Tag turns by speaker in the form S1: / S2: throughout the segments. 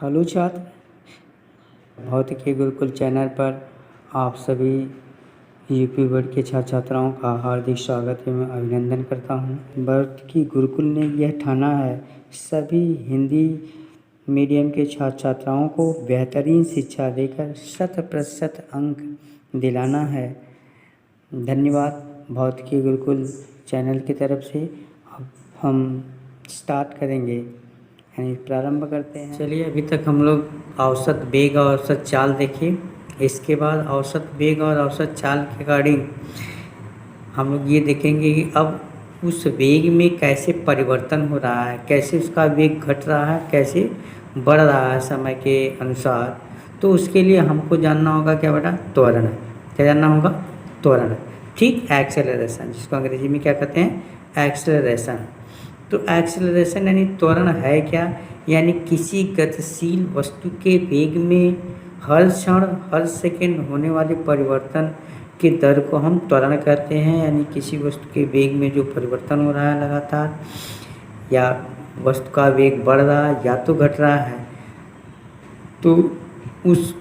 S1: Hello छात्र, भौतिकी Gurukul channel पर आप सभी यूपी बोर्ड के छात्र छात्राओं का हार्दिक स्वागत है। मैं अभिनंदन करता हूँ। भौतिकी गुरुकुल ने यह ठाना है सभी हिंदी मीडियम के छात्र छात्राओं को बेहतरीन शिक्षा देकर 100% अंक दिलाना है। धन्यवाद। भौतिकी गुरुकुल चैनल की तरफ से अब हम स्टार्ट करेंगे, यानी प्रारंभ करते हैं। चलिए, अभी तक हम लोग औसत वेग और औसत चाल देखे। इसके बाद औसत वेग और औसत चाल के अकॉर्डिंग हम लोग ये देखेंगे कि अब उस वेग में कैसे परिवर्तन हो रहा है, कैसे उसका वेग घट रहा है, कैसे बढ़ रहा है समय के अनुसार। तो उसके लिए हमको जानना होगा क्या बेटा? त्वरण। क्या जानना होगा? त्वरण। ठीक, एक्सेलरेशन, जिसको अंग्रेजी में क्या कहते हैं? एक्सेलरेशन। तो एक्सेलरेशन यानी त्वरण है क्या? यानी किसी गतिशील वस्तु के वेग में हर क्षण हर सेकंड होने वाले परिवर्तन के दर को हम त्वरण कहते हैं। यानी किसी वस्तु के वेग में जो परिवर्तन हो रहा है लगातार, या वस्तु का वेग बढ़ रहा है या तो घट रहा है, तो उस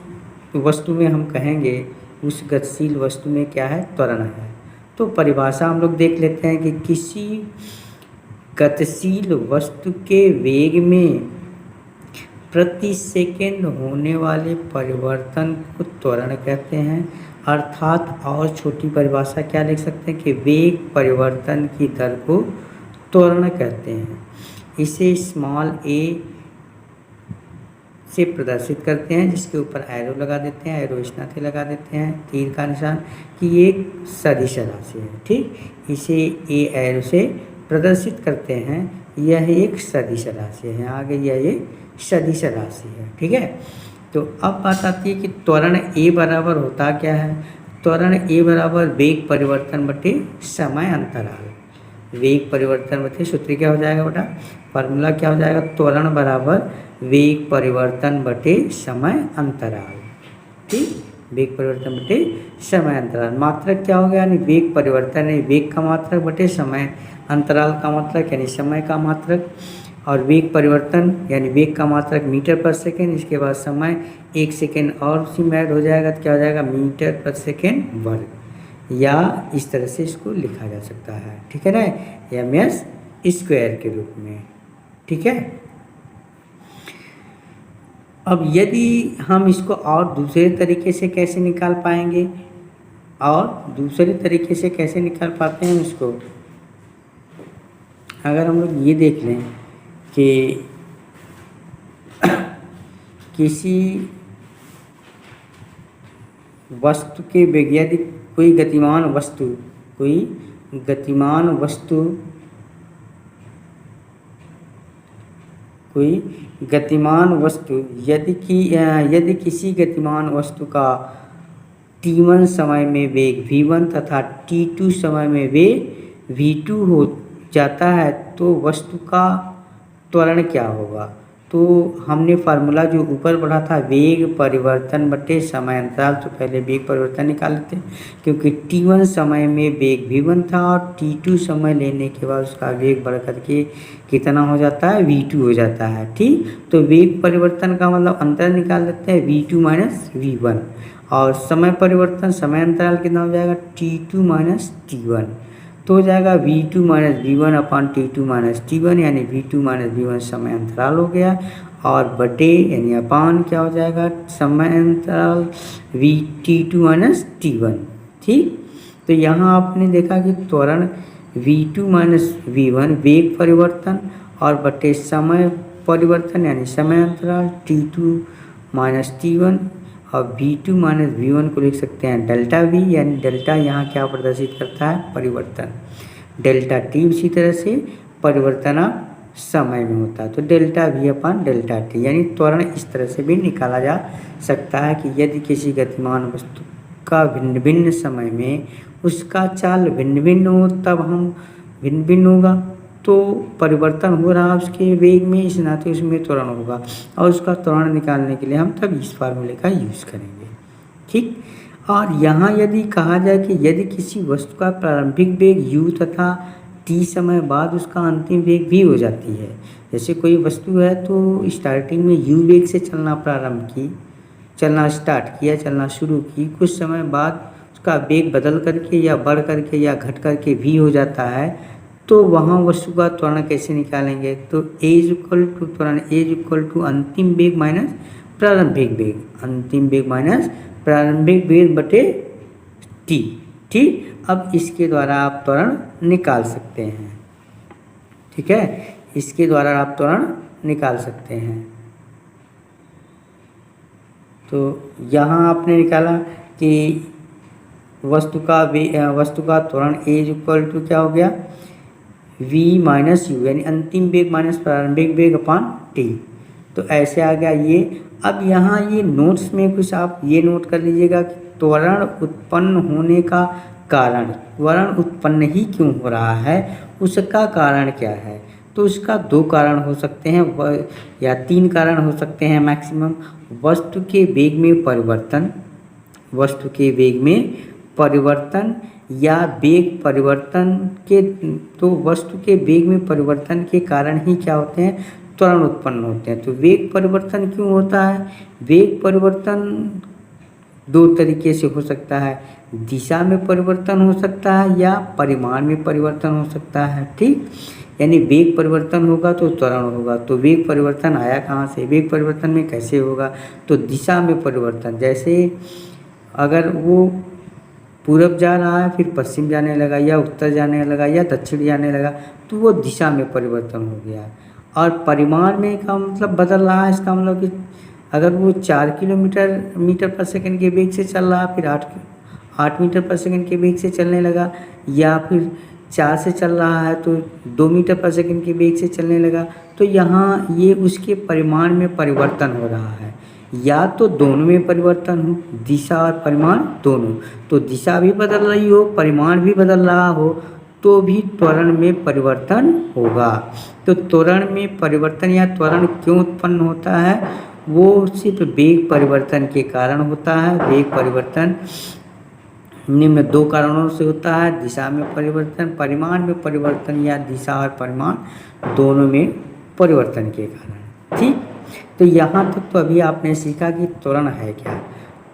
S1: वस्तु में हम कहेंगे, उस गतिशील वस्तु में क्या है? त्वरण है। तो परिभाषा हम लोग देख लेते हैं कि किसी गतिशील वस्तु के वेग में प्रति सेकंड होने वाले परिवर्तन को त्वरण कहते हैं। अर्थात और छोटी परिभाषा क्या लिख सकते हैं कि वेग परिवर्तन की दर को त्वरण कहते हैं। इसे स्मॉल ए से प्रदर्शित करते हैं, जिसके ऊपर एरो लगा देते हैं, एरो इस नाते लगा देते हैं, तीर का निशान, कि ये एक सदिश राशि है। ठीक, इसे ए एरो से प्रदर्शित करते हैं, यह एक सदिश राशि है। आगे यह एक सदिश राशि है। ठीक है, तो अब बात आती है कि त्वरण ए बराबर होता क्या है? त्वरण ए बराबर वेग परिवर्तन बटे समय अंतराल। वेग परिवर्तन बटे सूत्र क्या हो जाएगा बेटा? फार्मूला क्या हो जाएगा? त्वरण बराबर वेग परिवर्तन बटे समय अंतराल। ठीक, वेग परिवर्तन बटे समय अंतराल। मात्रक क्या हो गया? यानी वेग परिवर्तन है वेग का मात्रक बटे समय अंतराल का मात्रक, यानी समय का मात्रक। और वेग परिवर्तन यानी वेग का मात्रक मीटर पर सेकेंड, इसके बाद समय 1 सेकेंड और उसी में ऐड हो जाएगा, तो क्या हो जाएगा? मीटर पर सेकेंड वर्ग। या इस तरह से इसको लिखा जा सकता है। ठीक है ना, एमएस स्क्वायर के रूप में। ठीक है, अब यदि हम इसको और दूसरे तरीके से कैसे निकाल पाएंगे, और दूसरे तरीके से कैसे निकाल पाते हैं इसको, अगर हम लोग ये देख लें कि किसी वस्तु के वेग, यदि कोई गतिमान वस्तु यदि किसी गतिमान वस्तु का t1 समय में वेग v1 तथा t2 समय में वेग v2 हो जाता है, तो वस्तु का त्वरण क्या होगा? तो हमने फार्मूला जो ऊपर पढ़ा था, वेग परिवर्तन बटे समय अंतराल, तो पहले वेग परिवर्तन निकाल लेते हैं, क्योंकि t1 समय में वेग v1 था और t2 समय लेने के बाद उसका वेग बढ़ करके कितना हो जाता है? v2 हो जाता है। ठीक, तो वेग परिवर्तन का मतलब अंतर निकाल लेते हैं, v2 माइनस v1, और समय परिवर्तन समय अंतराल कितना हो जाएगा? t2 माइनस t1, तो हो जाएगा v2 माइनस v1 अपान t2 माइनस t1, यानी v2 माइनस v1 समय अंतराल हो गया, और बटे यानी अपान क्या हो जाएगा? समय अंतराल t2 माइनस t1। ठीक, तो यहाँ आपने देखा कि त्वरण v2 माइनस v1 वेग परिवर्तन और बटे समय परिवर्तन यानी समय अंतराल t2 माइनस t1, और v2 माइनस v1 को लिख सकते हैं डेल्टा v, यानी डेल्टा यहाँ क्या प्रदर्शित करता है? परिवर्तन। डेल्टा t उसी तरह से परिवर्तन समय में होता है, तो डेल्टा v अपान डेल्टा t, यानी त्वरण इस तरह से भी निकाला जा सकता है कि यदि किसी गतिमान वस्तु का भिन्न भिन्न समय में उसका चाल भिन्न भिन्न हो, तब हम भिन्न भिन्न होगा तो परिवर्तन हो रहा है उसके वेग में, इस नाते उसमें त्वरण होगा, और उसका त्वरण निकालने के लिए हम तब इस फार्मूले का यूज़ करेंगे। ठीक, और यहाँ यदि कहा जाए कि यदि किसी वस्तु का प्रारंभिक वेग u तथा t समय बाद उसका अंतिम वेग v हो जाती है, जैसे कोई वस्तु है तो स्टार्टिंग में u वेग से चलना स्टार्ट किया, चलना शुरू की, कुछ समय बाद उसका वेग बदल करके या बढ़ करके या घट करके v हो जाता है, तो वहाँ वस्तु का त्वरण कैसे निकालेंगे? तो a इज इक्वल टू त्वरण a इज इक्वल टू अंतिम वेग माइनस प्रारंभिक वेग, अंतिम वेग माइनस प्रारंभिक वेग बटे t। ठीक, अब इसके द्वारा आप त्वरण निकाल सकते हैं। ठीक है, इसके द्वारा आप त्वरण निकाल सकते हैं। तो यहाँ आपने निकाला कि वस्तु का त्वरण a इज इक्वल टू क्या हो गया? v माइनस यू, यानी अंतिम वेग माइनस प्रारंभिक वेग अपॉन t। तो ऐसे आ गया ये। अब यहाँ ये नोट्स में कुछ आप ये नोट कर लीजिएगा कि त्वरण उत्पन्न होने का कारण, त्वरण उत्पन्न ही क्यों हो रहा है, उसका कारण क्या है? तो उसका 2 कारण हो सकते हैं या 3 कारण हो सकते हैं मैक्सिमम। वस्तु के वेग में परिवर्तन, वस्तु के वेग में परिवर्तन या वेग परिवर्तन के, तो वस्तु के वेग में परिवर्तन के कारण ही क्या होते हैं? त्वरण उत्पन्न होते हैं। तो वेग परिवर्तन क्यों होता है? वेग परिवर्तन 2 तरीके से हो सकता है, दिशा में परिवर्तन हो सकता है या परिमाण में परिवर्तन हो सकता है। ठीक, यानी वेग परिवर्तन होगा तो त्वरण होगा। तो वेग परिवर्तन आया कहाँ से? वेग परिवर्तन में कैसे होगा? तो दिशा में परिवर्तन, जैसे अगर वो पूरब जा रहा है फिर पश्चिम जाने लगा या उत्तर जाने लगा या दक्षिण जाने लगा, तो वो दिशा में परिवर्तन हो गया। और परिमाण में का मतलब बदल रहा है, इसका मतलब कि अगर वो 4 मीटर पर सेकंड के वेग से चल रहा है फिर 8 मीटर पर सेकंड के वेग से चलने लगा, या फिर 4 से चल रहा है तो 2 मीटर पर सेकंड के वेग से चलने लगा, तो यहाँ ये उसके परिमाण में परिवर्तन हो रहा है। या तो दोनों में परिवर्तन हो, दिशा और परिमाण दोनों, तो दिशा भी बदल रही हो, परिमाण भी बदल रहा हो, तो भी त्वरण में परिवर्तन होगा। तो त्वरण में परिवर्तन या त्वरण क्यों उत्पन्न होता है? वो सिर्फ वेग परिवर्तन के कारण होता है। वेग परिवर्तन निम्न 2 कारणों से होता है, दिशा में परिवर्तन, परिमाण में परिवर्तन या दिशा और परिमाण दोनों में परिवर्तन के कारण। ठीक, तो यहाँ तक तो अभी आपने सीखा कि त्वरण है क्या।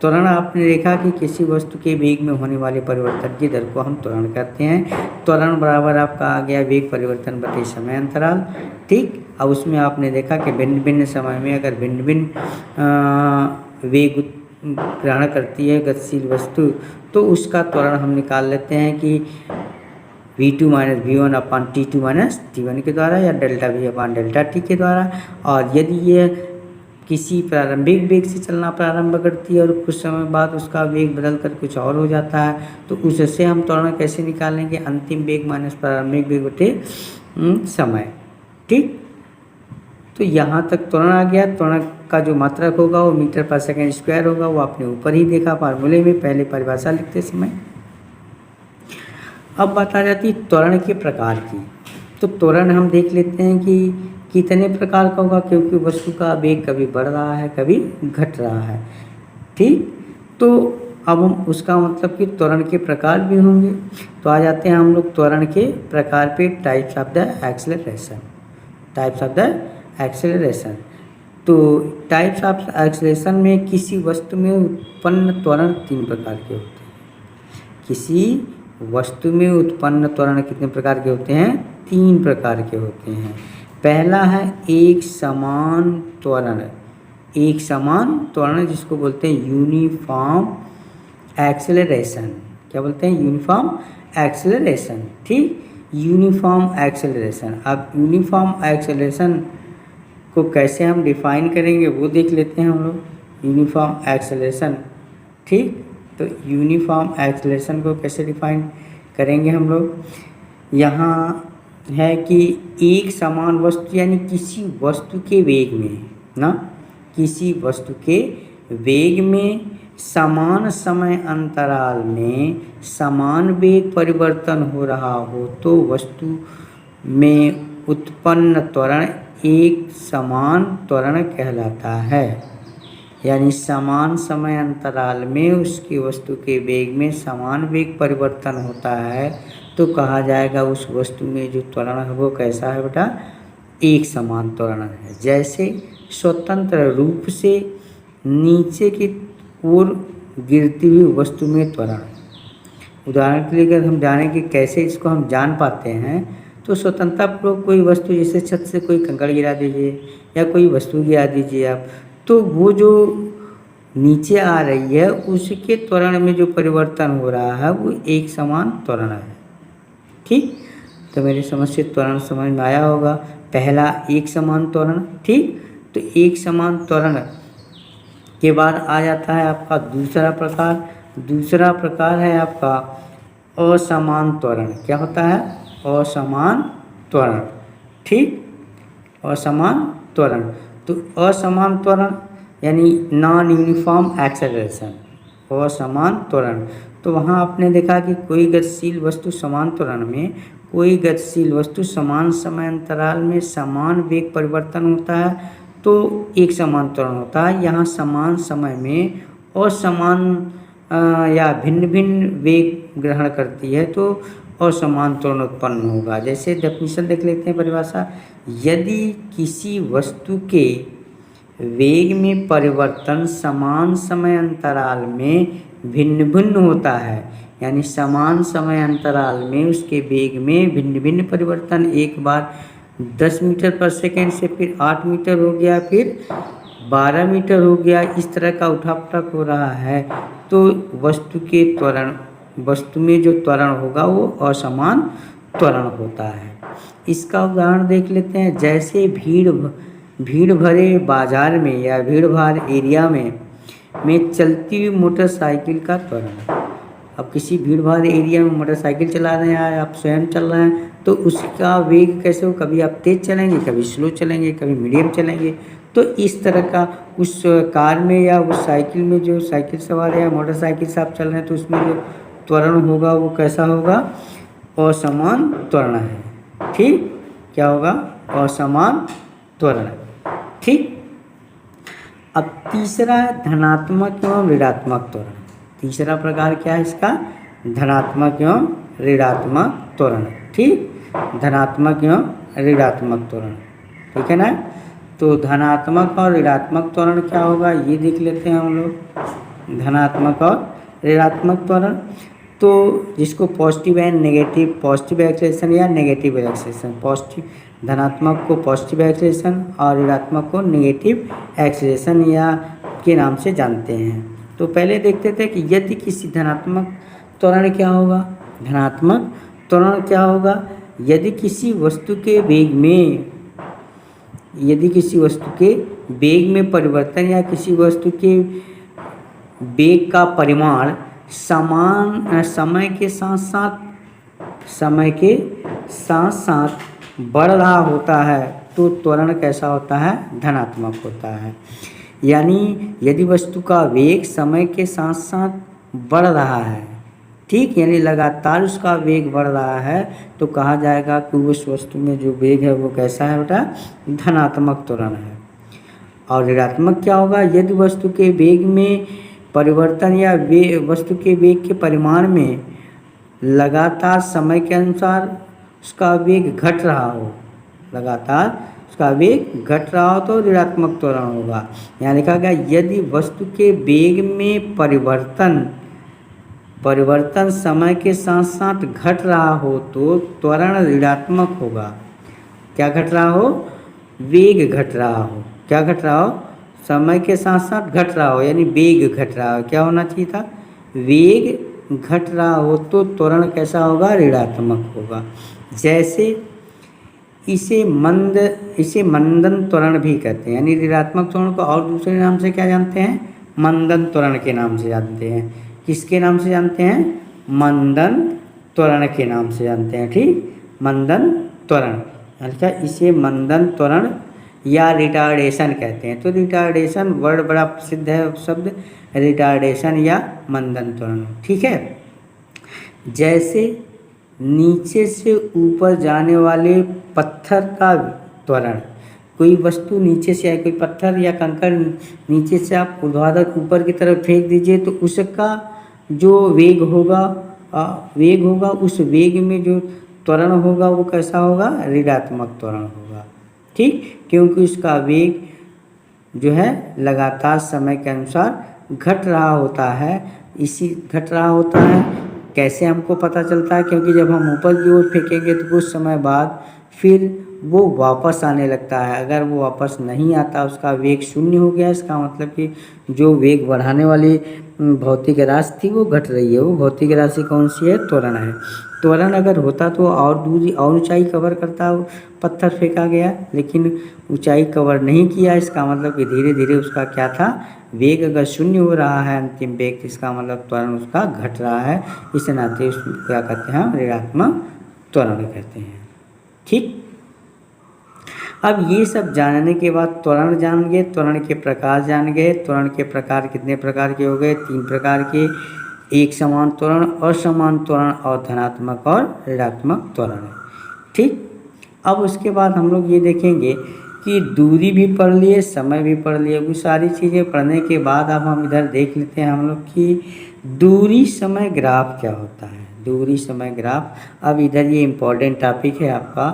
S1: त्वरण आपने देखा कि किसी वस्तु के वेग में होने वाले परिवर्तन की दर को हम त्वरण कहते हैं। त्वरण बराबर आपका आ गया वेग परिवर्तन बटे समय अंतराल। ठीक, अब उसमें आपने देखा कि भिन्न भिन्न समय में अगर भिन्न भिन्न वेग ग्रहण करती है गतिशील वस्तु, तो उसका त्वरण हम निकाल लेते हैं कि v2 माइनस v1 अपान t2 माइनस t1 के द्वारा या डेल्टा v अपान डेल्टा t के द्वारा। और यदि ये किसी प्रारंभिक वेग से चलना प्रारंभ करती है और कुछ समय बाद उसका वेग बदल कर कुछ और हो जाता है, तो उससे हम त्वरण कैसे निकालेंगे? अंतिम वेग माइनस प्रारंभिक वेग बटे समय। ठीक, तो यहाँ तक त्वरण आ गया। त्वरण का जो मात्रक होगा वो मीटर पर सेकंड स्क्वायर होगा, वो आपने ऊपर ही देखा फार्मूले में पहले परिभाषा लिखते समय। अब बात आ जाती है त्वरण के प्रकार की। तो त्वरण हम देख लेते हैं कि कितने प्रकार का होगा, क्योंकि वस्तु का वेग कभी बढ़ रहा है कभी घट रहा है। ठीक, तो अब हम उसका मतलब कि त्वरण के प्रकार भी होंगे। तो आ जाते हैं हम लोग त्वरण के प्रकार पे, types of the acceleration. Types of the acceleration, तो टाइप्स ऑफ एक्सेलरेशन में किसी वस्तु में उत्पन्न त्वरण 3 प्रकार के होते हैं। किसी वस्तु में उत्पन्न त्वरण कितने प्रकार के होते हैं? 3 प्रकार के होते हैं। पहला है एक समान त्वरण। एक समान त्वरण जिसको बोलते हैं यूनिफॉर्म एक्सेलरेशन। क्या बोलते हैं? Uniform acceleration. ठीक, यूनिफॉर्म एक्सेलरेशन। अब यूनिफॉर्म एक्सेलरेशन को कैसे हम डिफाइन करेंगे वो देख लेते हैं हम लोग। यूनिफॉर्म एक्सेलरेशन, ठीक, तो यूनिफॉर्म एक्सेलरेशन को कैसे डिफाइन करेंगे हम लोग? यहाँ है कि एक समान वस्तु, यानी किसी वस्तु के वेग में ना, किसी वस्तु के वेग में समान समय अंतराल में समान वेग परिवर्तन हो रहा हो, तो वस्तु में उत्पन्न त्वरण एक समान त्वरण कहलाता है। यानी समान समय अंतराल में उसकी वस्तु के वेग में समान वेग परिवर्तन होता है, तो कहा जाएगा उस वस्तु में जो त्वरण है वो कैसा है बेटा? एक समान त्वरण है। जैसे स्वतंत्र रूप से नीचे की ओर गिरती हुई वस्तु में त्वरण। उदाहरण के लिए अगर हम जानें कि कैसे इसको हम जान पाते हैं, तो स्वतंत्रतापूर्वक कोई वस्तु, जैसे छत से कोई कंकड़ गिरा दीजिए या कोई वस्तु गिरा दीजिए आप, तो वो जो नीचे आ रही है उसके त्वरण में जो परिवर्तन हो रहा है वो एक समान त्वरण है। ठीक, तो मेरी समझ से त्वरण समझ में आया होगा। पहला एक समान त्वरण। ठीक, तो एक समान त्वरण के बाद आ जाता है आपका दूसरा प्रकार। दूसरा प्रकार है आपका असमान त्वरण। क्या होता है? असमान त्वरण। ठीक, असमान त्वरण। तो असमान त्वरण यानी नॉन यूनिफॉर्म एक्सेलरेशन, असमान त्वरण। तो वहाँ आपने देखा कि कोई गतिशील वस्तु समान त्वरण में, कोई गतिशील वस्तु समान समय अंतराल में समान वेग परिवर्तन होता है तो एक समान त्वरण होता है। यहाँ समान समय में असमान या भिन्न भिन्न वेग ग्रहण करती है तो असमान त्वरण उत्पन्न होगा। जैसे डेफिनेशन देख लेते हैं, परिभाषा। यदि किसी वस्तु के वेग में परिवर्तन समान समय अंतराल में भिन्न भिन्न होता है, यानी समान समय अंतराल में उसके वेग में भिन्न भिन्न परिवर्तन, एक बार 10 मीटर पर सेकेंड से फिर 8 मीटर हो गया, फिर 12 मीटर हो गया, इस तरह का उठापटक हो रहा है, तो वस्तु में जो त्वरण होगा वो असमान त्वरण होता है। इसका उदाहरण देख लेते हैं। जैसे भीड़ भरे बाजार में या भीड़ भाड़ एरिया में चलती हुई मोटरसाइकिल का त्वरण। अब किसी भीड़ भाड़ एरिया में मोटरसाइकिल चला रहे हैं, आप स्वयं चल रहे हैं, तो उसका वेग कैसे हो? कभी आप तेज़ चलेंगे, कभी स्लो चलेंगे, कभी मीडियम चलेंगे। तो इस तरह का उस कार में या उस साइकिल में, जो साइकिल सवार है या मोटरसाइकिल से आप चल रहे हैं, तो उसमें जो त्वरण होगा वो कैसा होगा? असमान त्वरण है। ठीक, क्या होगा? असमान त्वरण। ठीक, अब तीसरा धनात्मक एवं ऋणात्मक त्वरण। तीसरा प्रकार क्या है इसका? धनात्मक एवं ऋणात्मक त्वरण। ठीक, धनात्मक एवं ऋणात्मक त्वरण। ठीक है ना? तो धनात्मक और ऋणात्मक त्वरण क्या होगा ये देख लेते हैं हम लोग। धनात्मक और ऋणात्मक त्वरण, तो जिसको positive and negative, positive acceleration या नेगेटिव एक्सेलरेशन, पॉजिटिव धनात्मक को पॉजिटिव एक्सेलरेशन और ऋणात्मक को नेगेटिव एक्सेलरेशन या के नाम से जानते हैं। तो पहले देखते थे कि यदि किसी धनात्मक त्वरण क्या होगा? धनात्मक त्वरण क्या होगा? यदि किसी वस्तु के वेग में परिवर्तन या किसी वस्तु के वेग का परिमाण समान समय के साथ साथ बढ़ रहा होता है तो त्वरण कैसा होता है? धनात्मक होता है। यानी यदि वस्तु का वेग समय के साथ साथ बढ़ रहा है, ठीक, यानी लगातार उसका वेग बढ़ रहा है, तो कहा जाएगा कि उस वस्तु में जो वेग है वो कैसा है बेटा? धनात्मक त्वरण है। और ऋणात्मक क्या होगा? यदि वस्तु के वेग में परिवर्तन या वस्तु के वेग के परिमाण में लगातार समय के अनुसार उसका वेग घट रहा हो, लगातार उसका वेग घट रहा हो तो ऋणात्मक त्वरण होगा। यहाँ लिखा गया यदि वस्तु के वेग में परिवर्तन समय के साथ साथ घट रहा हो तो त्वरण ऋणात्मक होगा। क्या घट रहा हो? वेग घट रहा हो। क्या घट रहा हो? समय के साथ साथ घट रहा हो, यानी वेग घट रहा हो। क्या होना चाहिए था? वेग घट रहा हो तो त्वरण कैसा होगा? ऋणात्मक होगा। जैसे इसे मंदन त्वरण भी कहते हैं, यानी ऋणात्मक त्वरण को और दूसरे नाम से क्या जानते हैं? मंदन त्वरण के नाम से जानते हैं। किसके नाम से जानते हैं? मंदन त्वरण के नाम से जानते हैं। ठीक, मंदन त्वरण। अच्छा, इसे मंदन त्वरण या रिटार्डेशन कहते हैं। तो रिटार्डेशन वर्ड बड़ा प्रसिद्ध है शब्द, रिटार्डेशन या मंदन त्वरण। ठीक है। जैसे नीचे से ऊपर जाने वाले पत्थर का त्वरण। कोई वस्तु नीचे से आए, कोई पत्थर या कंकड़ नीचे से आप ऊर्ध्वाधर ऊपर की तरफ फेंक दीजिए तो उसका जो वेग होगा उस वेग में जो त्वरण होगा वो कैसा होगा? ऋणात्मक त्वरण होगा। ठीक, क्योंकि उसका वेग जो है लगातार समय के अनुसार घट रहा होता है। घट रहा होता है कैसे हमको पता चलता है, क्योंकि जब हम ऊपर की ओर फेंकेंगे तो कुछ समय बाद फिर वो वापस आने लगता है। अगर वो वापस नहीं आता, उसका वेग शून्य हो गया, इसका मतलब कि जो वेग बढ़ाने वाली भौतिक राशि थी वो घट रही है। वो भौतिक राशि कौन सी है? त्वरण है। त्वरण अगर होता तो और दूरी और ऊंचाई कवर करता, पत्थर फेंका गया, लेकिन ऊंचाई कवर नहीं किया। इसका मतलब कि धीरे धीरे उसका क्या था? वेग अगर शून्य हो रहा है अंतिम वेग, इसका मतलब त्वरण उसका घट रहा है। इस नाते उसको क्या कहते हैं? ऋणात्मक त्वरण कहते हैं। ठीक, अब ये सब जानने के बाद त्वरण जान गए, त्वरण के प्रकार जान गए। त्वरण के प्रकार कितने प्रकार के हो गए? 3 प्रकार के। एक समान त्वरण, असमान त्वरण और धनात्मक और ऋणात्मक त्वरण। ठीक, अब उसके बाद हम लोग ये देखेंगे कि दूरी भी पढ़ लिए, समय भी पढ़ लिए। वो सारी चीज़ें पढ़ने के बाद अब हम इधर देख लेते हैं हम लोग कि दूरी समय ग्राफ क्या होता है। दूरी समय ग्राफ, अब इधर ये इम्पोर्टेंट टॉपिक है आपका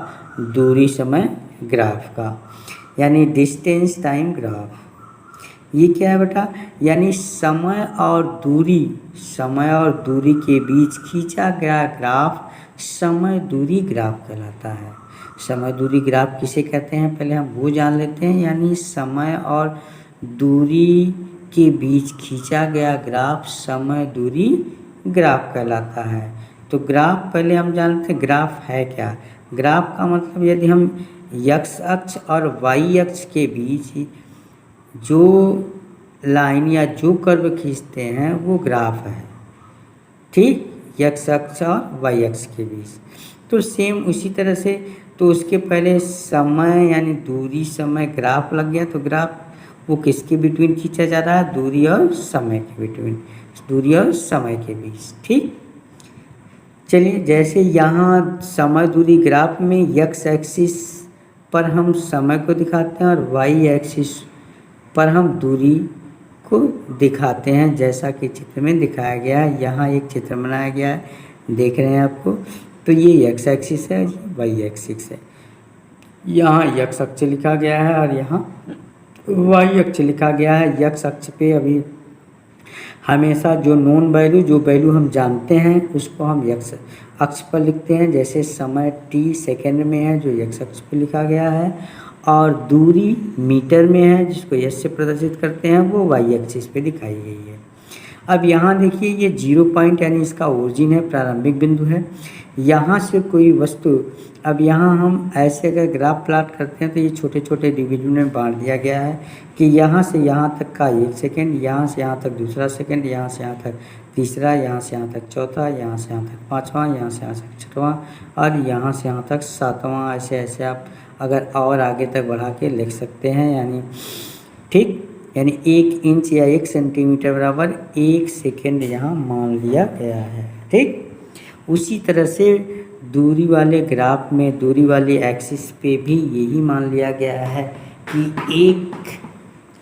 S1: दूरी समय ग्राफ का, यानी डिस्टेंस टाइम ग्राफ। ये क्या है बेटा? यानी समय और दूरी के बीच खींचा गया ग्राफ समय दूरी ग्राफ कहलाता है। समय दूरी ग्राफ किसे कहते हैं पहले हम वो जान लेते हैं। यानी समय और दूरी के बीच खींचा गया ग्राफ समय दूरी ग्राफ कहलाता है। तो ग्राफ पहले हम जानते हैं ग्राफ है क्या। ग्राफ का मतलब यदि हम x अक्ष और y अक्ष के बीच जो लाइन या जो कर्व खींचते हैं वो ग्राफ है। ठीक, x अक्ष और y अक्ष के बीच। तो सेम उसी तरह से, तो उसके पहले समय यानी दूरी समय ग्राफ लग गया। तो ग्राफ वो किसके बिटवीन खींचा जा रहा है? दूरी और समय के बिटवीन, दूरी और समय के बीच। ठीक, चलिए जैसे यहाँ समय दूरी ग्राफ में x एक्सिस पर हम समय को दिखाते हैं और y एक्सिस पर हम दूरी को दिखाते हैं, जैसा कि चित्र में दिखाया गया है। यहाँ एक चित्र बनाया गया है, देख रहे हैं आपको। तो ये x एक्सिस है, y एक्सिस है। यहाँ x अक्ष लिखा गया है और यहाँ y अक्ष लिखा गया है। x अक्ष पे अभी हमेशा जो नोन वैल्यू, जो वैल्यू हम जानते हैं उसको हम x अक्ष पर लिखते हैं। जैसे समय t सेकेंड में है जो x अक्ष पर लिखा गया है, और दूरी मीटर में है जिसको s से प्रदर्शित करते हैं, वो y एक्सिस पे दिखाई गई है। अब यहाँ देखिए ये 0 पॉइंट यानी इसका ओरिजिन है, प्रारंभिक बिंदु है। यहाँ से कोई वस्तु, अब यहाँ हम ऐसे अगर ग्राफ प्लॉट करते हैं तो ये छोटे छोटे डिवीजन में बांट दिया गया है कि यहाँ से यहाँ तक का 1 सेकेंड, यहाँ से यहाँ तक दूसरा सेकेंड, यहाँ से यहाँ तक तीसरा, यहाँ से यहाँ तक चौथा, यहाँ से यहाँ तक पाँचवा, यहाँ से यहाँ तक छठवां और यहाँ से यहाँ तक सातवां। ऐसे ऐसे आप अगर और आगे तक बढ़ा के लिख सकते हैं। यानी ठीक, यानी 1 इंच या 1 सेंटीमीटर बराबर 1 सेकेंड यहाँ मान लिया गया है। ठीक, उसी तरह से दूरी वाले ग्राफ में दूरी वाले एक्सिस पे भी यही मान लिया गया है कि 1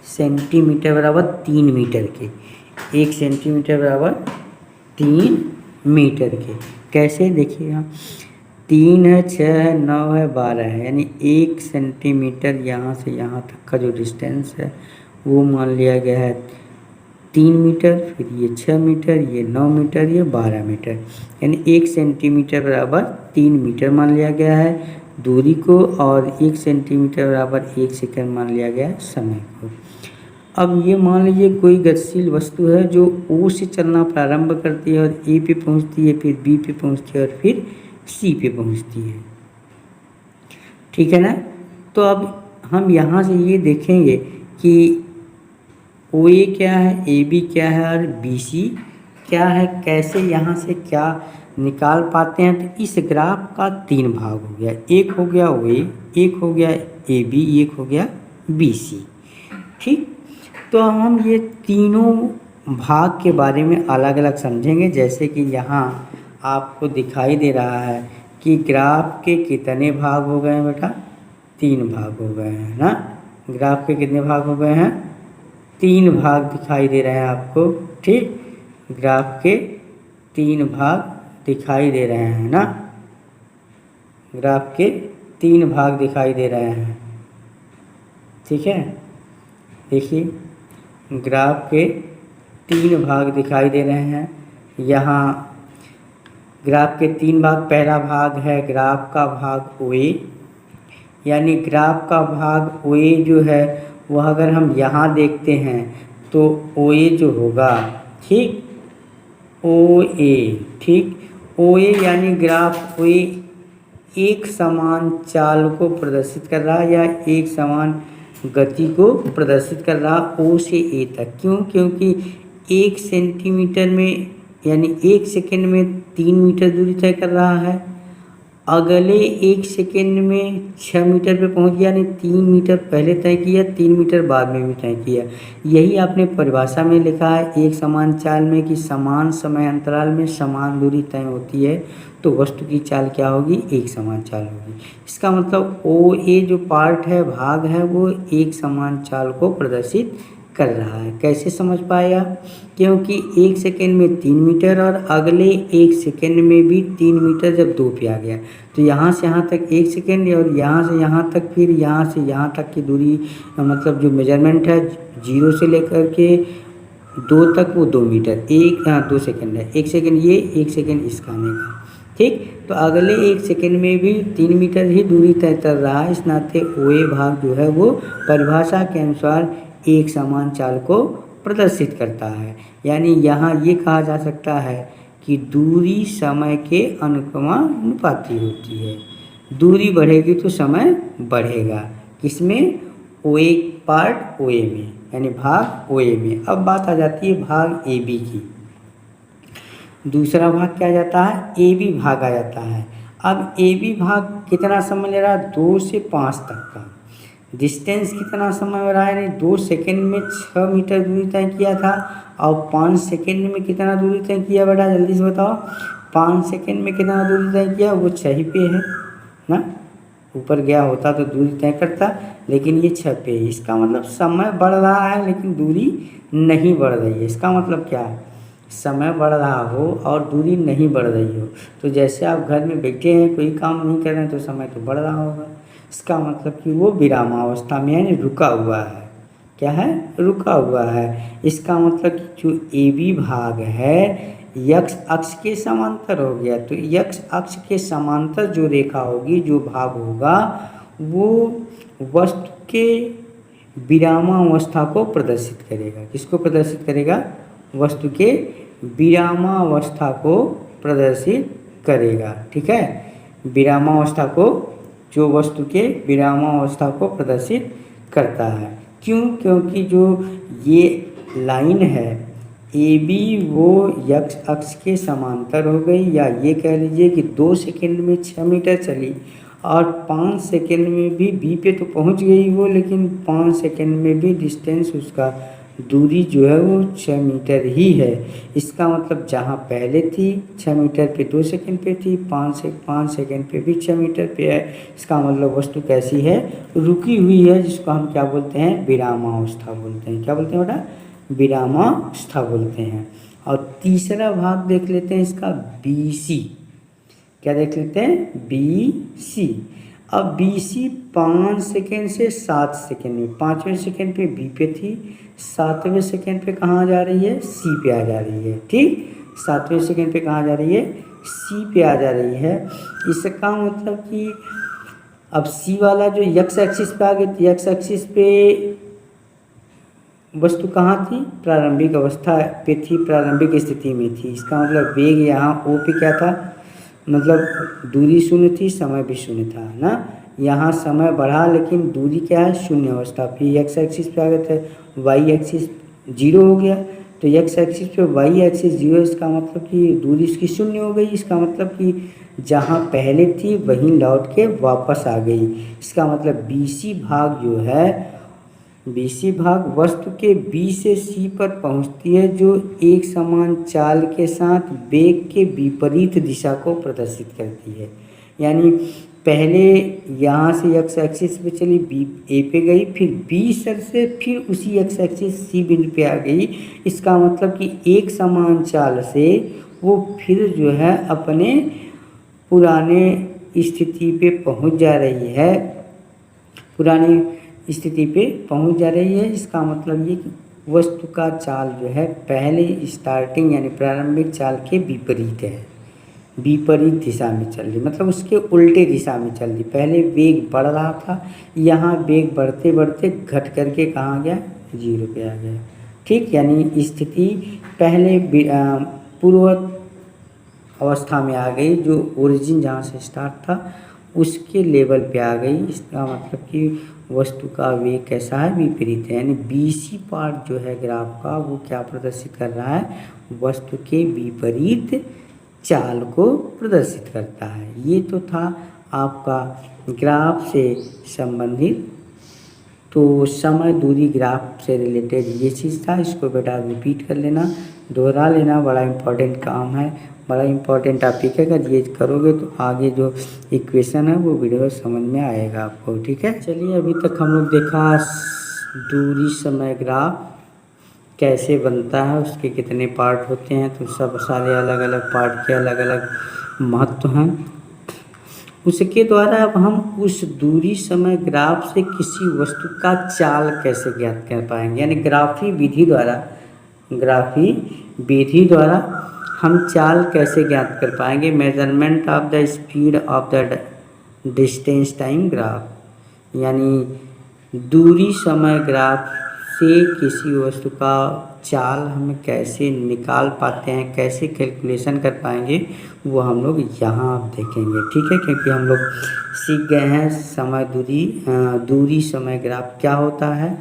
S1: सेंटीमीटर बराबर 3 मीटर के, 1 सेंटीमीटर बराबर 3 मीटर के। कैसे देखिएगा, 3 है, 6 है, 9 है, 12 है, यानी 1 सेंटीमीटर यहाँ से यहाँ तक का जो डिस्टेंस है वो मान लिया गया है 3 मीटर, फिर ये 6 मीटर, ये 9 मीटर, ये 12 मीटर, यानी 1 सेंटीमीटर बराबर 3 मीटर मान लिया गया है दूरी को, और 1 सेंटीमीटर बराबर 1 सेकंड मान लिया गया है समय को। अब ये मान लीजिए कोई गतिशील वस्तु है जो O से चलना प्रारंभ करती है और A पे पहुंचती है, फिर B पे पहुंचती है और फिर C पे पहुंचती है। ठीक है ना। तो अब हम यहाँ से ये देखेंगे कि OA क्या है, AB क्या है और BC क्या है, कैसे यहाँ से क्या निकाल पाते हैं। तो इस ग्राफ का 3 भाग हो गया, एक हो गया OA, एक हो गया AB, एक हो गया BC। ठीक, तो हम ये तीनों भाग के बारे में अलग अलग समझेंगे। जैसे कि यहाँ आपको दिखाई दे रहा है कि ग्राफ के कितने भाग हो गए हैं बेटा, 3 भाग हो गए हैं ना। ग्राफ के कितने भाग हो गए हैं, 3 भाग दिखाई दे रहे हैं आपको। ठीक, ग्राफ के 3 भाग दिखाई दे रहे हैं ना, ग्राफ के 3 भाग दिखाई दे रहे हैं। ठीक है। देखिए ग्राफ के 3 भाग दिखाई दे रहे हैं। यहाँ ग्राफ के 3 भाग, पहला भाग है ग्राफ का भाग ओ ए, यानी ग्राफ का भाग ओ ए जो है वह अगर हम यहाँ देखते हैं तो ओ ए जो होगा, ठीक, ओ ए, ठीक, ओ ए यानी ग्राफ ओ ए एक समान चाल को प्रदर्शित कर रहा है या एक समान गति को प्रदर्शित कर रहा ओ से ए तक। क्यों? क्योंकि 1 सेंटीमीटर में यानी 1 सेकंड में 3 मीटर दूरी तय कर रहा है, अगले 1 सेकंड में 6 मीटर पे पहुंच गया, यानी 3 मीटर पहले तय किया, 3 मीटर बाद में भी तय किया। यही आपने परिभाषा में लिखा है एक समान चाल में कि समान समय अंतराल में समान दूरी तय होती है तो वस्तु की चाल क्या होगी, एक समान चाल होगी। इसका मतलब ओ ए जो पार्ट है, भाग है, वो एक समान चाल को प्रदर्शित कर रहा है। कैसे समझ पाया? क्योंकि 1 सेकेंड में 3 मीटर और अगले 1 सेकेंड में भी 3 मीटर जब 2 पे आ गया तो यहाँ से यहाँ तक 1 सेकेंड और यहाँ से यहाँ तक, फिर यहाँ से यहाँ तक की दूरी, मतलब जो मेजरमेंट है 0 से लेकर के 2 तक वो 2 मीटर, 2 सेकेंड है। 1 सेकेंड ये, 1 सेकेंड इसका आने का, ठीक। तो अगले 1 सेकेंड में भी 3 मीटर ही दूरी तय कर रहा है। इस नाते ओ ए भाग जो है वो परिभाषा के अनुसार एक समान चाल को प्रदर्शित करता है। यानी यहाँ ये कहा जा सकता है कि दूरी समय के अनुक्रमानुपाती होती है। दूरी बढ़ेगी तो समय बढ़ेगा। किसमें? ओ ए पार्ट ओ ए में, यानी भाग ओ ए में। अब बात आ जाती है भाग ए बी की। दूसरा भाग क्या आ जाता है? ए बी भाग आ जाता है। अब ए बी भाग कितना समय ले रहा है? 2 से 5 तक का डिस्टेंस कितना समय हो रहा है? यानी 2 सेकेंड में 6 मीटर दूरी तय किया था और 5 सेकेंड में कितना दूरी तय किया बेटा, जल्दी से बताओ। 5 सेकेंड में कितना दूरी तय किया? वो 6 ही पे है ना, ऊपर गया होता तो दूरी तय करता, लेकिन ये 6 पे है। इसका मतलब समय बढ़ रहा है लेकिन दूरी नहीं बढ़ रही है। इसका मतलब क्या है? समय बढ़ रहा हो और दूरी नहीं बढ़ रही हो, तो जैसे आप घर में बैठे हैं कोई काम नहीं कर रहे हैं तो समय तो बढ़ रहा होगा। इसका मतलब कि वो विरामावस्था में यानी रुका हुआ है। क्या है? रुका हुआ है। इसका मतलब कि जो ए बी भाग है यक्स अक्ष के समांतर हो गया, तो यक्स अक्ष के समांतर जो रेखा होगी, जो भाग होगा, वो वस्तु के विरामावस्था को प्रदर्शित करेगा। किसको प्रदर्शित करेगा? वस्तु के विरामावस्था को प्रदर्शित करेगा। ठीक है, विरामावस्था को, जो वस्तु के विरामावस्था को प्रदर्शित करता है। क्यों? क्योंकि जो ये लाइन है ए बी वो यक्स अक्ष के समांतर हो गई, या ये कह लीजिए कि 2 सेकेंड में 6 मीटर चली और 5 सेकेंड में भी बी पे तो पहुंच गई वो, लेकिन 5 सेकेंड में भी डिस्टेंस उसका दूरी जो है वो 6 मीटर ही है। इसका मतलब जहाँ पहले थी 6 मीटर पे 2 सेकेंड पे थी, 5 सेकेंड पे भी 6 मीटर पे है। इसका मतलब वस्तु कैसी है? रुकी हुई है, जिसको हम क्या बोलते हैं? विरामावस्था बोलते हैं। क्या बोलते हैं बेटा? विरामावस्था बोलते हैं। और तीसरा भाग देख लेते हैं इसका, बी सी। क्या देख लेते हैं? B C. अब बी सी 5 सेकेंड से 7 सेकेंड में, 5वें सेकेंड पे बी पे थी, 7वें सेकेंड पे कहाँ जा रही है? सी पे आ जा रही है। ठीक, 7वें सेकेंड पे कहाँ जा रही है? सी पे आ जा रही है। इसका मतलब कि अब सी वाला जो यक्स एक्सिस पे आ गई, तो यक्स एक्सिस पे वस्तु कहाँ थी? प्रारंभिक अवस्था पे थी, प्रारंभिक स्थिति में थी। इसका मतलब वेग यहाँ ओ पे क्या था? मतलब दूरी शून्य थी, समय भी शून्य था ना। यहाँ समय बढ़ा लेकिन दूरी क्या है? शून्य अवस्था। फिर एक्स एक्सिस पे आ गए थे, वाई एक्सिस 0 हो गया, तो एक्स एक्सिस पे वाई एक्सिस 0। इसका मतलब कि दूरी इसकी शून्य हो गई। इसका मतलब कि जहाँ पहले थी वहीं लौट के वापस आ गई। इसका मतलब बी सी भाग जो है, बी सी भाग वस्तु के बी से सी पर पहुंचती है, जो एक समान चाल के साथ वेग के विपरीत दिशा को प्रदर्शित करती है। यानी पहले यहाँ से एक्स एक्सिस पे चली, बी ए पे गई, फिर बी सर से फिर उसी एक्स एक्सिस सी बिंदु पे आ गई। इसका मतलब कि एक समान चाल से वो फिर जो है अपने पुराने स्थिति पे पहुंच जा रही है, पुराने स्थिति पे पहुंच जा रही है। इसका मतलब ये कि वस्तु का चाल जो है पहले स्टार्टिंग यानी प्रारंभिक चाल के विपरीत है, विपरीत दिशा में चल रही, मतलब उसके उल्टे दिशा में चल रही। पहले वेग बढ़ रहा था, यहाँ वेग बढ़ते बढ़ते घट करके कहाँ गया, 0 पे आ गया। ठीक, यानी स्थिति पहले पूर्व अवस्था में आ गई, जो ओरिजिन जहाँ से स्टार्ट था उसके लेवल पे आ गई। इसका मतलब कि वस्तु का वेग कैसा है, विपरीत है। यानी बीसी पार्ट जो है ग्राफ का वो क्या प्रदर्शित कर रहा है, वस्तु के विपरीत चाल को प्रदर्शित करता है। ये तो था आपका ग्राफ से संबंधित। तो समय दूरी ग्राफ से रिलेटेड ये चीज़ था। इसको बेटा रिपीट कर लेना, दोहरा लेना, बड़ा इम्पोर्टेंट काम है, बड़ा इम्पोर्टेंट टॉपिक है। अगर ये करोगे तो आगे जो इक्वेशन है वो वीडियो समझ में आएगा आपको। ठीक है, चलिए अभी तक हम लोग देखा दूरी समय ग्राफ कैसे बनता है, उसके कितने पार्ट होते हैं, तो सब सारे अलग अलग पार्ट के अलग अलग महत्व हैं। उसके द्वारा अब हम उस दूरी समय ग्राफ से किसी वस्तु का चाल कैसे ज्ञात कर पाएंगे, यानी ग्राफी विधि द्वारा हम चाल कैसे ज्ञात कर पाएंगे। Measurement of the speed of the distance time graph, यानी दूरी समय ग्राफ से किसी वस्तु का चाल हम कैसे निकाल पाते हैं, कैसे कैलकुलेशन कर पाएंगे, वो हम लोग यहाँ अब देखेंगे। ठीक है, क्योंकि हम लोग सीख गए हैं समय दूरी समय ग्राफ क्या होता है।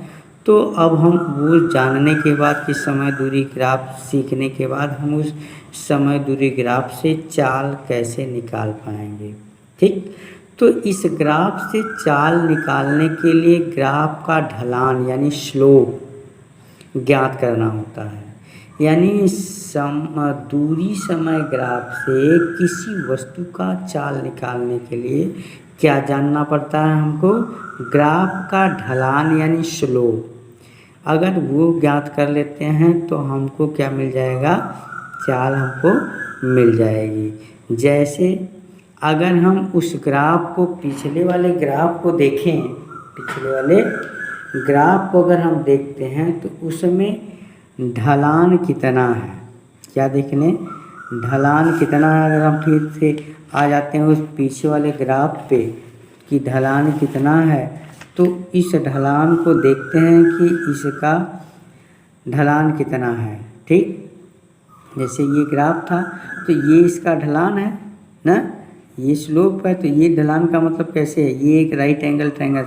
S1: तो अब हम वो जानने के बाद कि समय दूरी ग्राफ सीखने के बाद हम उस समय दूरी ग्राफ से चाल कैसे निकाल पाएंगे। ठीक, तो इस ग्राफ से चाल निकालने के लिए ग्राफ का ढलान यानी स्लोप ज्ञात करना होता है। यानी दूरी समय ग्राफ से किसी वस्तु का चाल निकालने के लिए क्या जानना पड़ता है हमको, ग्राफ का ढलान यानी स्लोप। अगर वो ज्ञात कर लेते हैं तो हमको क्या मिल जाएगा, चाल हमको मिल जाएगी। जैसे अगर हम उस ग्राफ को पिछले वाले ग्राफ को देखें, पिछले वाले ग्राफ को अगर हम देखते हैं तो उसमें ढलान कितना है, क्या देखने, ढलान कितना है। अगर हम ठीक से आ जाते हैं उस पीछे वाले ग्राफ पे कि ढलान कितना है, तो इस ढलान को देखते हैं कि इसका ढलान कितना है। ठीक, जैसे ये ग्राफ था तो ये इसका ढलान है ना, ये स्लोप है, तो ये ढलान का मतलब कैसे है, ये एक राइट एंगल ट्रायंगल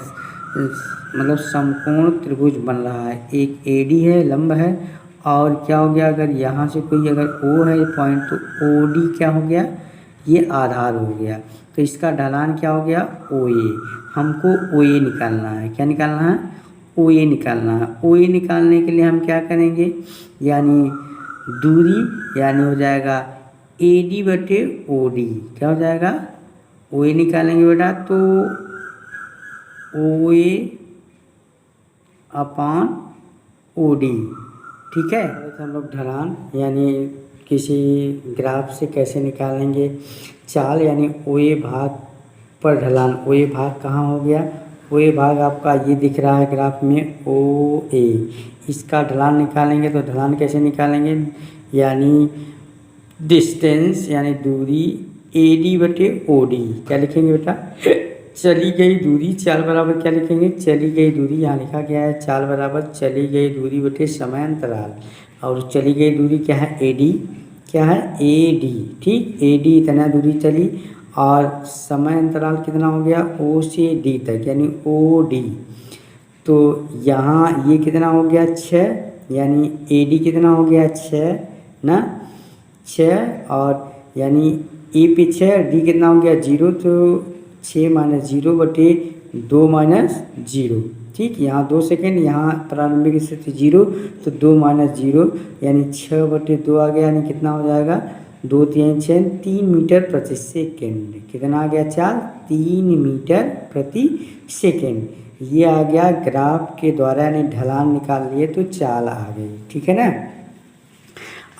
S1: मतलब समकोण त्रिभुज बन रहा है। एक एडी है, लंब है, और क्या हो गया, अगर यहाँ से कोई अगर ओ है पॉइंट तो ओ डी क्या हो गया, ये आधार हो गया। तो इसका ढलान क्या हो गया, ओ ए। हमको ओ ए निकालना है, क्या निकालना है, ओ ए निकालना है। ओ ए निकालने के लिए हम क्या करेंगे, यानी दूरी यानी हो जाएगा ए डी बटे ओ डी, क्या हो जाएगा, ओ ए निकालेंगे बेटा तो ओ ए अपॉन ओ डी। ठीक है, तो हम लोग ढलान यानी किसी ग्राफ से कैसे निकालेंगे चाल, यानी ओ ए भाग पर ढलान। ओ ए भाग कहाँ हो गया, ओ ए भाग आपका ये दिख रहा है ग्राफ में, ओ ए। इसका ढलान निकालेंगे तो ढलान कैसे निकालेंगे, यानी डिस्टेंस यानी दूरी ए डी बटे ओ डी। क्या लिखेंगे बेटा, चली गई दूरी, चाल बराबर क्या लिखेंगे, चली गई दूरी, यहाँ लिखा गया है चाल बराबर चली गई दूरी बटे समय अंतराल। और चली गई दूरी क्या है, ए डी, क्या है, ए डी। ठीक, ए डी इतना दूरी चली, और समय अंतराल कितना हो गया, ओ से डी तक, यानी ओ डी। तो यहाँ ये कितना हो गया, 6, यानी ए डी कितना हो गया, 6 ना, 6, और यानी ए पे 6, डी कितना हो गया 0, तो 6 माइनस 0 बटे 2 माइनस 0। ठीक, यहाँ 2 सेकेंड, यहाँ प्रारंभिक स्थिति 0, तो 2 माइनस 0 यानी 6 बटे 2 आ गया, यानी कितना हो जाएगा, 2 3 6, 3 मीटर प्रति सेकेंड। कितना आ गया चाल, 3 मीटर प्रति सेकेंड। ये आ गया ग्राफ के द्वारा, यानी ढलान निकाल लिए तो चाल आ गई। ठीक है ना।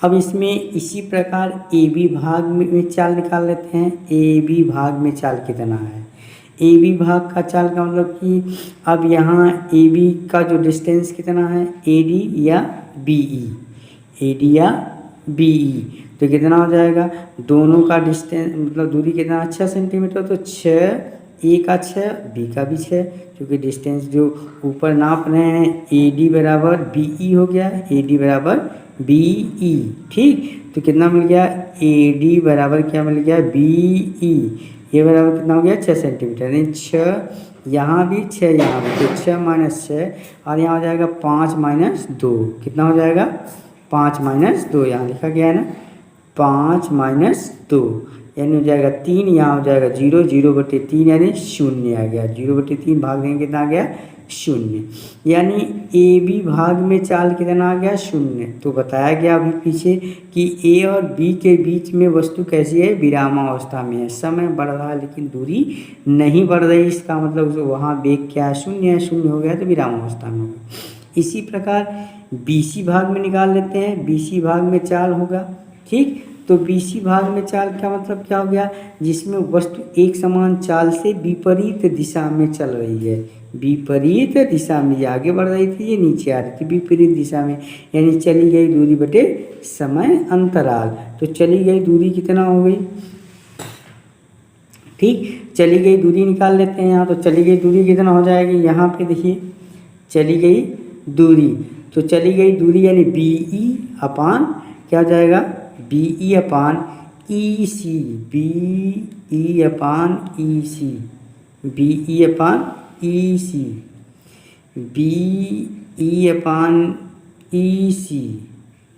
S1: अब इसमें इसी प्रकार ए बी भाग में चाल निकाल लेते हैं। ए बी भाग में चाल कितना है, ए बी भाग का चाल का मतलब कि अब यहाँ ए बी का जो डिस्टेंस कितना है, ए डी या बी ई, ए डी या बी ई, तो कितना हो जाएगा, दोनों का डिस्टेंस मतलब दूरी कितना, 6 सेंटीमीटर, तो 6 ए का 6 बी का भी 6, क्योंकि डिस्टेंस जो ऊपर नाप रहे हैं ए डी बराबर बी ई हो गया, ए डी बराबर बी ई, ठीक। तो कितना मिल गया, ए डी बराबर क्या मिल गया, बी ई, ये बराबर कितना हो गया, 6 सेंटीमीटर, यानी 6 यहाँ भी 6 यहाँ भी, तो 6 माइनस 6 और यहाँ हो जाएगा 5 माइनस 2, कितना हो जाएगा, 5 माइनस 2, यहाँ लिखा गया है ना, 5 माइनस 2 यानी हो जाएगा 3, यहाँ हो जाएगा 0, 0/3 यानी 0 आ गया, 0/3 भाग देंगे कितना आ गया, 0, यानी ए बी भाग में चाल कितना आ गया, 0। तो बताया गया अभी पीछे कि ए और बी के बीच में वस्तु कैसी है, विरामावस्था में है, समय बढ़ रहा है लेकिन दूरी नहीं बढ़ रही, इसका मतलब वहाँ वेग क्या है, 0 है, 0 हो गया तो विरामावस्था में होगा। इसी प्रकार बी सी भाग में निकाल लेते हैं, बी सी भाग में चाल होगा, ठीक। तो बीसी भाग में चाल का मतलब क्या हो गया, जिसमें वस्तु एक समान चाल से विपरीत दिशा में चल रही है, विपरीत दिशा में, ये आगे बढ़ रही थी, ये नीचे आ रही थी, विपरीत दिशा में, यानी चली गई दूरी बटे समय अंतराल। तो चली गई दूरी कितना हो गई, ठीक, चली गई दूरी निकाल लेते हैं यहाँ। तो चली गई दूरी कितना हो जाएगी, यहाँ पे देखिए चली गई दूरी, तो चली गई दूरी यानी बी ई अपान क्या हो जाएगा, बी ई अपान ई सी, बी ई अपान ई सी, बी ई अपान ई सी, बी ई अपान ई सी,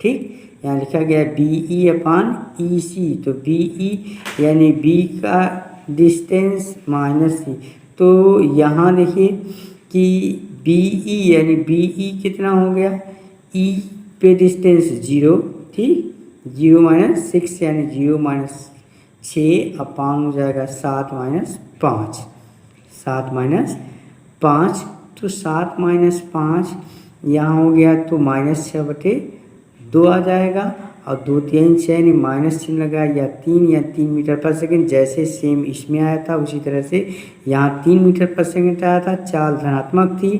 S1: ठीक। यहाँ लिखा गया बी ई अपान ई सी, तो बी ई यानी बी का डिस्टेंस माइनस सी, तो यहाँ देखिए कि बी ई यानी बी ई कितना हो गया, ई पे डिस्टेंस 0, ठीक, 0 माइनस 6 यानी 0 माइनस 6 अपान हो जाएगा 7 माइनस 5, 7 माइनस 5, तो 7 माइनस 5 यहाँ हो गया तो -6/2 आ जाएगा, और 2 3 6 यानी माइनस चिन्ह लगा, या 3 मीटर पर सेकंड, जैसे सेम इसमें आया था उसी तरह से यहाँ 3 मीटर पर सेकंड आया था, चाल धनात्मक थी,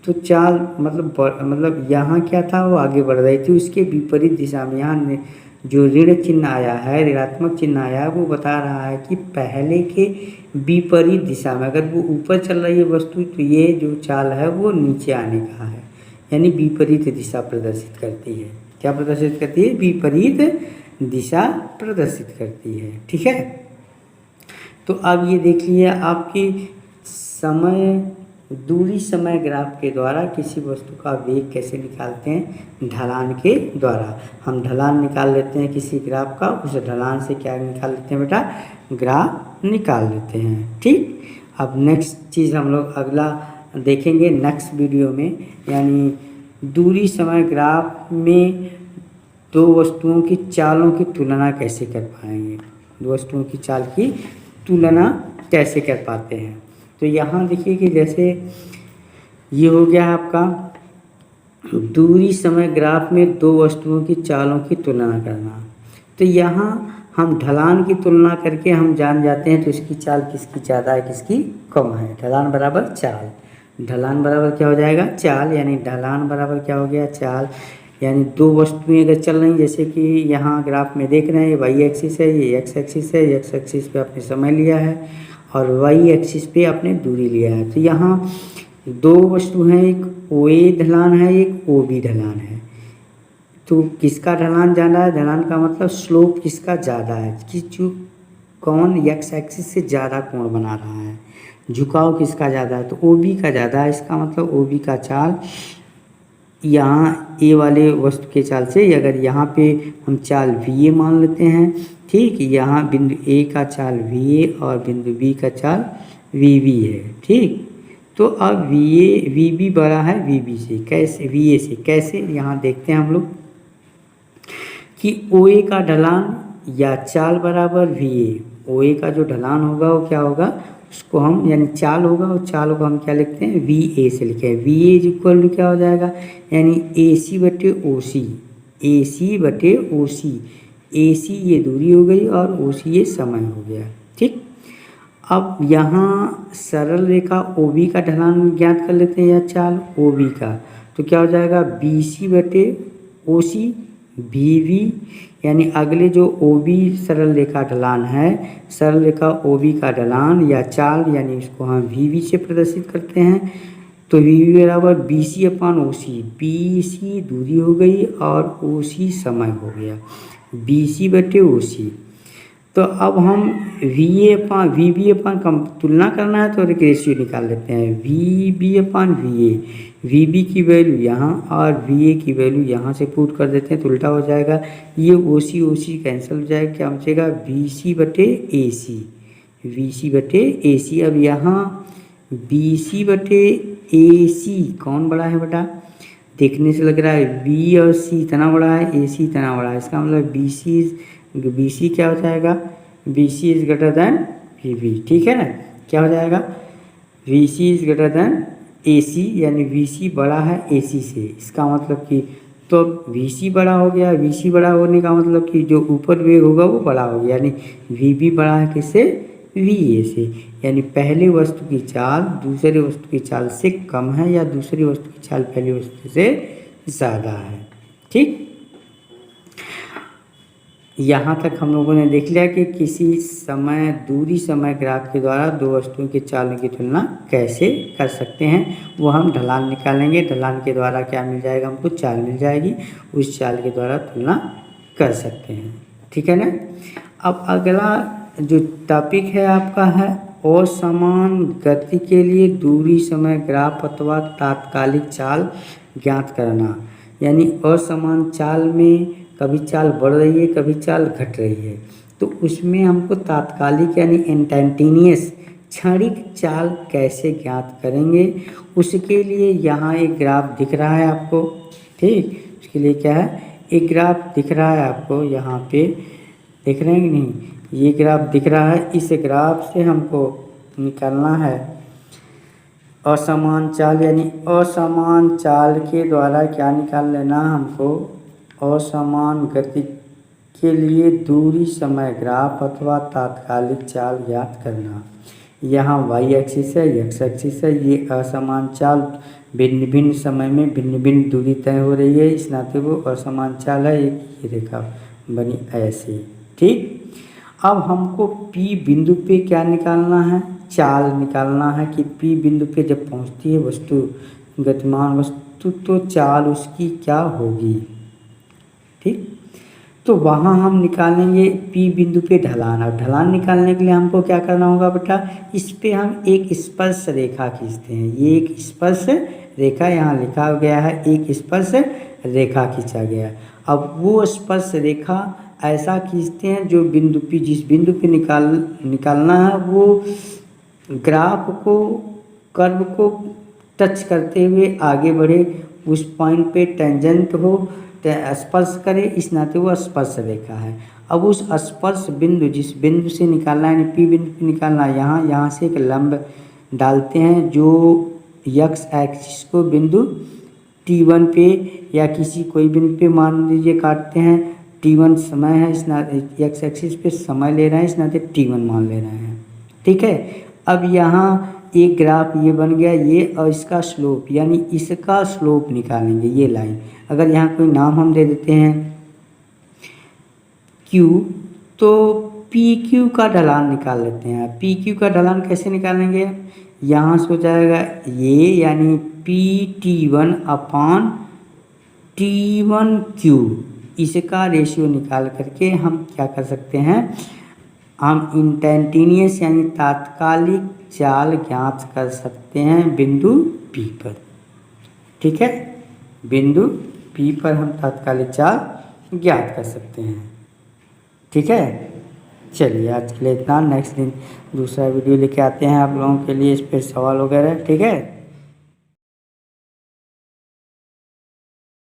S1: तो चाल मतलब यहाँ क्या था, वो आगे बढ़ रही थी उसके विपरीत दिशा में, यहाँ जो ऋण चिन्ह आया है, ऋणात्मक चिन्ह आया है, वो बता रहा है कि पहले के विपरीत दिशा में, अगर वो ऊपर चल रही है वस्तु तो ये जो चाल है वो नीचे आने का है, यानी विपरीत दिशा प्रदर्शित करती है। क्या प्रदर्शित करती है, विपरीत दिशा प्रदर्शित करती है, ठीक है। तो अब ये देख लिए आपकी दूरी समय ग्राफ के द्वारा किसी वस्तु का वेग कैसे निकालते हैं, ढलान के द्वारा। हम ढलान निकाल लेते हैं किसी ग्राफ का, उस ढलान से क्या निकाल लेते हैं बेटा, ग्राफ निकाल लेते हैं, ठीक। अब नेक्स्ट चीज़ हम लोग अगला देखेंगे नेक्स्ट वीडियो में, यानी दूरी समय ग्राफ में दो वस्तुओं की चालों की तुलना कैसे कर पाएंगे, दो वस्तुओं की चाल की तुलना कैसे कर पाते हैं। तो यहाँ देखिए कि जैसे ये हो गया है आपका दूरी समय ग्राफ में दो वस्तुओं की चालों की तुलना करना। तो यहाँ हम ढलान की तुलना करके हम जान जाते हैं तो इसकी चाल किसकी ज़्यादा है किसकी कम है। ढलान बराबर चाल, ढलान बराबर क्या हो जाएगा, चाल, यानी ढलान बराबर क्या हो गया, चाल। यानी दो वस्तुएं अगर चल रही, जैसे कि यहाँ ग्राफ में देख रहे हैं, ये वाई एक्सिस है, ये एक्स एक्सिस है, एक्स एक्सिस पे आपने समय लिया है और वाई एक्सिस पे आपने दूरी लिया है। तो यहाँ दो वस्तु हैं, एक ओ ए ढलान है, एक ओ बी ढलान है। तो किसका ढलान ज़्यादा है, ढलान का मतलब स्लोप किसका ज़्यादा है, कि जो कौन एक्स एक्सिस से ज़्यादा कोण बना रहा है, झुकाव किसका ज़्यादा है, तो ओ बी का ज़्यादा है। इसका मतलब ओ बी का चाल यहाँ ए वाले वस्तु के चाल से, अगर यहाँ पे हम चाल वी ए मान लेते हैं, ठीक, यहाँ बिंदु ए का चाल वी ए और बिंदु बी का चाल वी बी है, ठीक। तो अब वी बी बड़ा है वी बी से, कैसे, वी ए से कैसे, यहाँ देखते हैं हम लोग कि ओ ए का ढलान या चाल बराबर वी ए, ओ ए का जो ढलान होगा वो क्या होगा, उसको हम यानी चाल होगा, और चाल को हम क्या लिखते हैं, वी ए से लिखे हैं। V A is equal to क्या हो जाएगा, यानी ए सी बटे ओ सी, ए सी बटे ओ सी, ए सी ये दूरी हो गई और ओ सी ये समय हो गया, ठीक। अब यहाँ सरल रेखा OB का ढलान ज्ञात कर लेते हैं या चाल OB का, तो क्या हो जाएगा BC बटे OC VB, यानी अगले जो OB सरल रेखा ढलान है, सरल रेखा OB का ढलान या चाल, यानी इसको हम VB से प्रदर्शित करते हैं। तो VB बराबर BC अपान OC, BC दूरी हो गई और OC समय हो गया, BC बटे OC। तो अब हम VB अपान कम तुलना करना है तो एक रेशियो निकाल लेते हैं, VB अपान VA, VB की वैल्यू यहाँ और VA की वैल्यू यहाँ से पुट कर देते हैं तो उल्टा हो जाएगा, ये OC कैंसिल हो जाएगा, क्या बचेगा BC बटे AC, VC बटे AC। अब यहाँ BC बटे AC कौन बड़ा है बेटा, देखने से लग रहा है B और C इतना बड़ा है, AC इतना बड़ा है, इसका मतलब BC क्या हो जाएगा, BC is greater than VB, ठीक है ना। क्या हो जाएगा VC is greater than AC, यानी VC बड़ा है AC से, इसका मतलब कि तो VC बड़ा हो गया, VC बड़ा होने का मतलब कि जो ऊपर वेग होगा वो बड़ा हो गया, यानी VB बड़ा है किससे, VA से, यानी पहले वस्तु की चाल दूसरे वस्तु की चाल से कम है या दूसरी वस्तु की चाल पहली वस्तु से ज़्यादा है। ठीक, यहाँ तक हम लोगों ने देख लिया कि किसी समय दूरी समय ग्राफ के द्वारा दो वस्तुओं की चालों की तुलना कैसे कर सकते हैं। वो हम ढलान निकालेंगे, ढलान के द्वारा क्या मिल जाएगा, हमको चाल मिल जाएगी, उस चाल के द्वारा तुलना कर सकते हैं। ठीक है ना। अब अगला जो टॉपिक है आपका है असमान गति के लिए दूरी समय ग्राफ अथवा तात्कालिक चाल ज्ञात करना। यानी असमान चाल में कभी चाल बढ़ रही है कभी चाल घट रही है, तो उसमें हमको तात्कालिक यानी इंस्टैंटेनियस क्षणिक चाल कैसे ज्ञात करेंगे। उसके लिए यहाँ एक ग्राफ दिख रहा है आपको, ठीक, उसके लिए क्या है, एक ग्राफ दिख रहा है आपको, यहाँ पे देख रहे हैं कि नहीं, ये ग्राफ दिख रहा है। इस ग्राफ से हमको निकालना है असमान चाल, यानी असमान चाल के द्वारा क्या निकाल लेना हमको, असमान गति के लिए दूरी समय ग्राफ अथवा तात्कालिक चाल ज्ञात करना। यहाँ y एक्सिस है, x एक्सिस है, ये असमान चाल भिन्न भिन्न समय में भिन्न भिन्न दूरी तय हो रही है, इस नाते वो असमान चाल है। एक ये रेखा बनी ऐसे, ठीक। अब हमको P बिंदु पे क्या निकालना है, चाल निकालना है कि P बिंदु पे जब पहुँचती है वस्तु, गतिमान वस्तु, तो चाल उसकी क्या होगी, ठीक। तो वहाँ हम निकालेंगे P बिंदु पे ढलान। अब ढलान निकालने के लिए हमको क्या करना होगा बेटा, इस पे हम एक स्पर्श रेखा खींचते हैं। ये एक स्पर्श रेखा यहाँ लिखा गया है, एक स्पर्श रेखा खींचा गया है। अब वो स्पर्श रेखा ऐसा खींचते हैं जो बिंदु P, जिस बिंदु पे निकालना है वो ग्राफ को, कर्व को टच करते हुए आगे बढ़े, उस पॉइंट पे टेंजेंट हो, स्पर्श करे, इस नाते वो स्पर्श रेखा है। अब उस स्पर्श बिंदु, जिस बिंदु से निकालना है, यानी P बिंदु पे निकालना है, यहाँ से एक लंब डालते हैं जो x एक्सिस को बिंदु T1 पे या किसी कोई बिंदु पे मान लीजिए काटते हैं। T1 समय है, इस नाते x एक्सिस पे समय ले रहे हैं, इस नाते T1 मान ले रहे हैं, ठीक है। अब यहाँ एक ग्राफ ये बन गया, ये और इसका स्लोप, यानी इसका स्लोप निकालेंगे, ये लाइन। अगर यहाँ कोई नाम हम दे देते हैं Q, तो PQ का ढलान निकाल लेते हैं। PQ का ढलान कैसे निकालेंगे, यहाँ से हो जाएगा ये, यानी PT1 अपान T1Q, इसका रेशियो निकाल करके हम क्या कर सकते हैं, हम इंस्टैंटेनियस यानी तात्कालिक चाल ज्ञात कर सकते हैं बिंदु P पर, ठीक है। बिंदु P पर हम तात्कालिक चाल ज्ञात कर सकते हैं, ठीक है। चलिए आज के लिए इतना, नेक्स्ट दिन दूसरा वीडियो लेके आते हैं आप लोगों के लिए, इस पर सवाल वगैरह, ठीक है।